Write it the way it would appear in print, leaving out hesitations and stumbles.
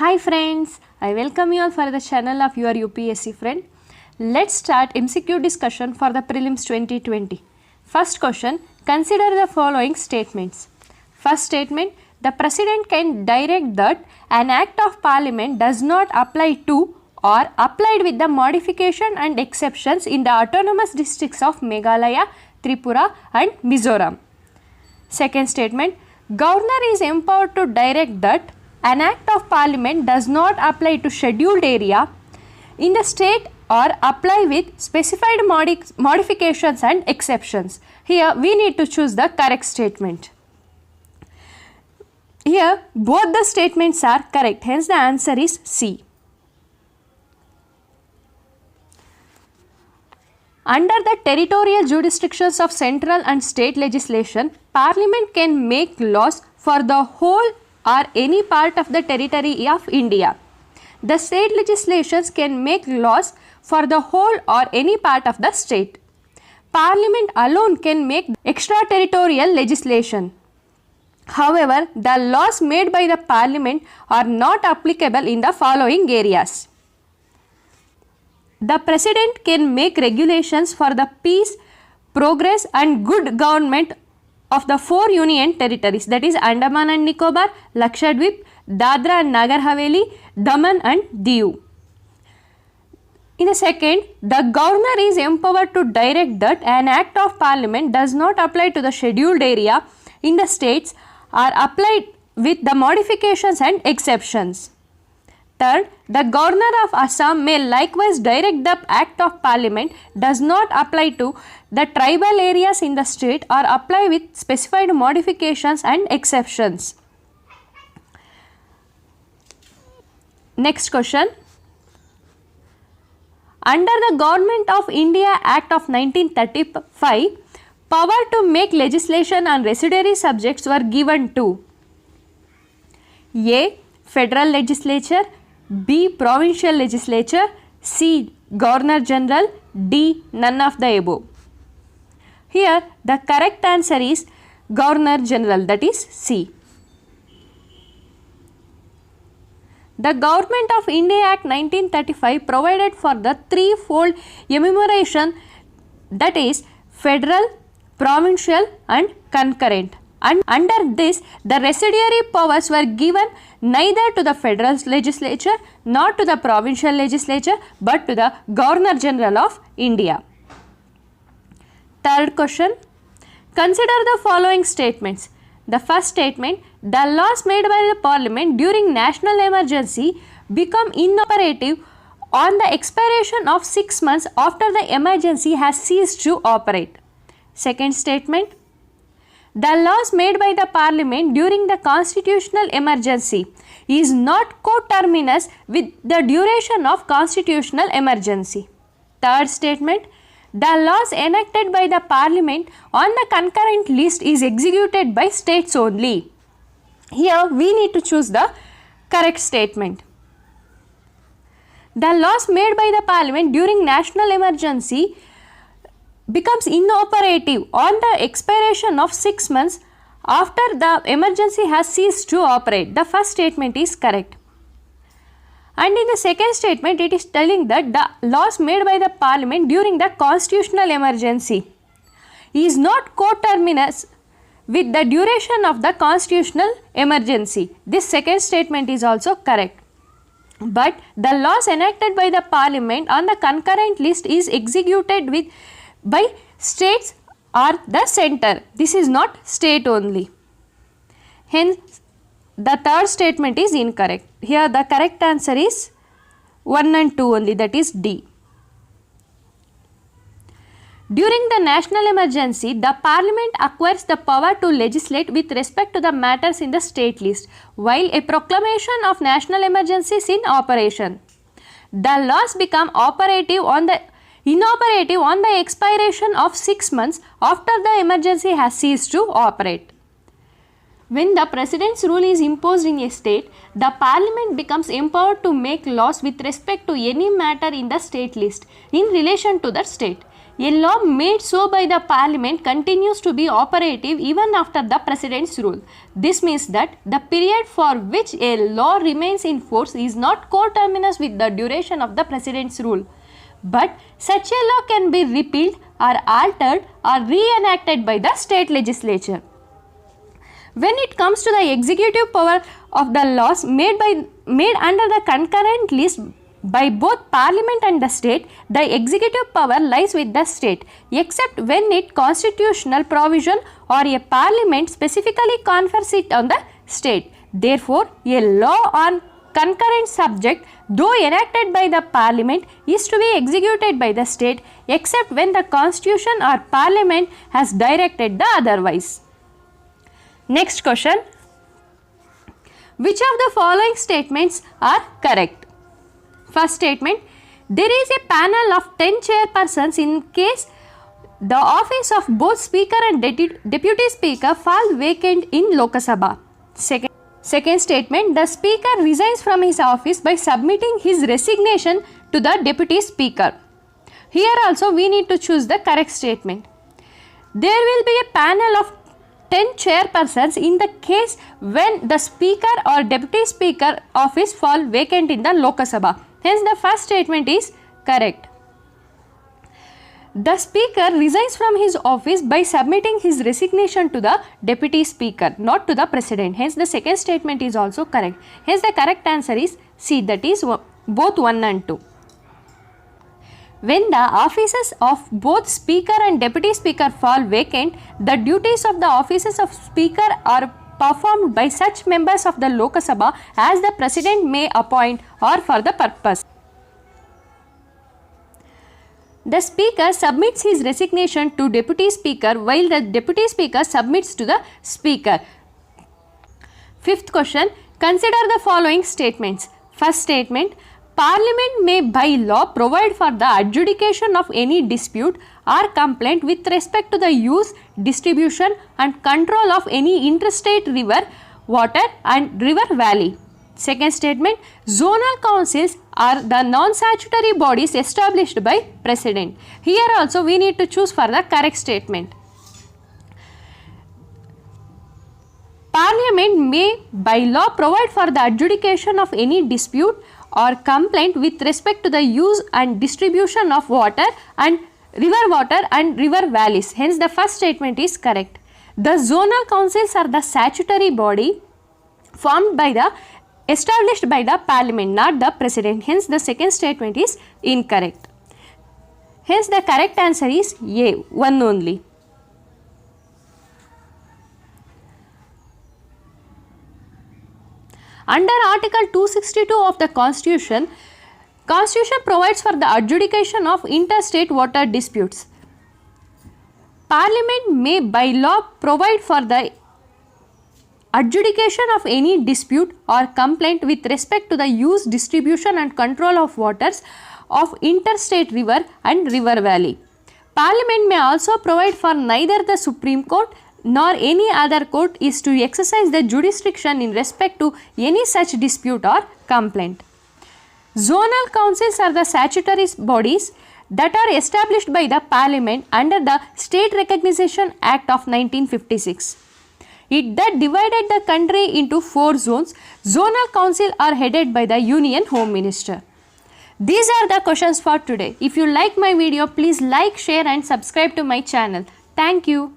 Hi friends, I welcome you all for the channel of your UPSC friend. Let's start MCQ discussion for the prelims 2020. First question, consider the following statements. First statement, the President can direct that an act of Parliament does not apply to or applied with the modification and exceptions in the autonomous districts of Meghalaya, Tripura and Mizoram. Second statement, Governor is empowered to direct that an act of Parliament does not apply to scheduled area in the state or apply with specified modifications and exceptions. Here we need to choose the correct statement. Here both the statements are correct, hence the answer is C. Under the territorial jurisdictions of central and state legislation, Parliament can make laws for the whole or any part of the territory of India. The state legislations can make laws for the whole or any part of the state. Parliament alone can make extraterritorial legislation. However, the laws made by the Parliament are not applicable in the following areas. The President can make regulations for the peace, progress and good government of the 4 union territories, that is Andaman and Nicobar, Lakshadweep, Dadra and Nagar Haveli, Daman and Diu. In the second, the Governor is empowered to direct that an act of Parliament does not apply to the scheduled area in the states or applied with the modifications and exceptions. Third, the Governor of Assam may likewise direct the Act of Parliament does not apply to the tribal areas in the state or apply with specified modifications and exceptions. Next question. Under the Government of India Act of 1935, power to make legislation on residuary subjects were given to A. Federal Legislature, B. Provincial Legislature, C. Governor General, D. None of the above. Here the correct answer is Governor General, that is C. The Government of India Act 1935 provided for the threefold enumeration, that is federal, provincial and concurrent. And under this, the residuary powers were given neither to the federal legislature nor to the provincial legislature but to the Governor General of India. Third question. Consider the following statements. The first statement, the laws made by the Parliament during national emergency become inoperative on the expiration of 6 months after the emergency has ceased to operate. Second statement, the laws made by the Parliament during the constitutional emergency is not coterminous with the duration of constitutional emergency. Third statement, the laws enacted by the Parliament on the concurrent list is executed by states only. Here we need to choose the correct statement. The laws made by the Parliament during national emergency becomes inoperative on the expiration of 6 months after the emergency has ceased to operate. The first statement is correct. And in the second statement, it is telling that the laws made by the Parliament during the constitutional emergency is not coterminous with the duration of the constitutional emergency. This second statement is also correct. But the laws enacted by the Parliament on the concurrent list is executed by states or the center. This is not state only. Hence, the third statement is incorrect. Here the correct answer is 1 and 2 only, that is D. During the national emergency, the Parliament acquires the power to legislate with respect to the matters in the state list, while a proclamation of national emergency is in operation. The laws become inoperative on the expiration of 6 months after the emergency has ceased to operate. When the President's rule is imposed in a state, the Parliament becomes empowered to make laws with respect to any matter in the state list in relation to that state. A law made so by the Parliament continues to be operative even after the President's rule. This means that the period for which a law remains in force is not coterminous with the duration of the President's rule. But such a law can be repealed or altered or reenacted by the state legislature. When it comes to the executive power of the laws made under the concurrent list by both Parliament and the state, the executive power lies with the state, except when its constitutional provision or a Parliament specifically confers it on the state. Therefore, a law on concurrent subject, though enacted by the Parliament, is to be executed by the state, except when the Constitution or Parliament has directed the otherwise. Next question. Which of the following statements are correct? First statement, there is a panel of 10 chairpersons in case the office of both Speaker and Deputy Speaker fall vacant in Lok Sabha. Second statement, the Speaker resigns from his office by submitting his resignation to the Deputy Speaker. Here also we need to choose the correct statement. There will be a panel of 10 chairpersons in the case when the Speaker or Deputy Speaker office fall vacant in the Lok Sabha. Hence, the first statement is correct. The Speaker resigns from his office by submitting his resignation to the Deputy Speaker, not to the President. Hence, the second statement is also correct. Hence, the correct answer is C, that is both 1 and 2. When the offices of both Speaker and Deputy Speaker fall vacant, the duties of the offices of Speaker are performed by such members of the Lok Sabha as the President may appoint or for the purpose. The Speaker submits his resignation to Deputy Speaker while the Deputy Speaker submits to the Speaker. Fifth question, consider the following statements. First statement, Parliament may by law provide for the adjudication of any dispute or complaint with respect to the use, distribution and control of any interstate river, water and river valley. Second statement, zonal councils are the non-statutory bodies established by President. Here also we need to choose for the correct statement. Parliament may by law provide for the adjudication of any dispute or complaint with respect to the use and distribution of water and river valleys. Hence, the first statement is correct. The zonal councils are the statutory body established by the Parliament, not the President. Hence, the second statement is incorrect. Hence, the correct answer is A, 1 only. Under Article 262 of the Constitution provides for the adjudication of interstate water disputes. Parliament may by law provide for the adjudication of any dispute or complaint with respect to the use, distribution and control of waters of interstate river and river valley. Parliament may also provide for neither the Supreme Court nor any other court is to exercise the jurisdiction in respect to any such dispute or complaint. Zonal councils are the statutory bodies that are established by the Parliament under the State Recognition Act of 1956. It that divided the country into 4 zones. Zonal councils are headed by the Union Home Minister. These are the questions for today. If you like my video, please like, share and subscribe to my channel. Thank you.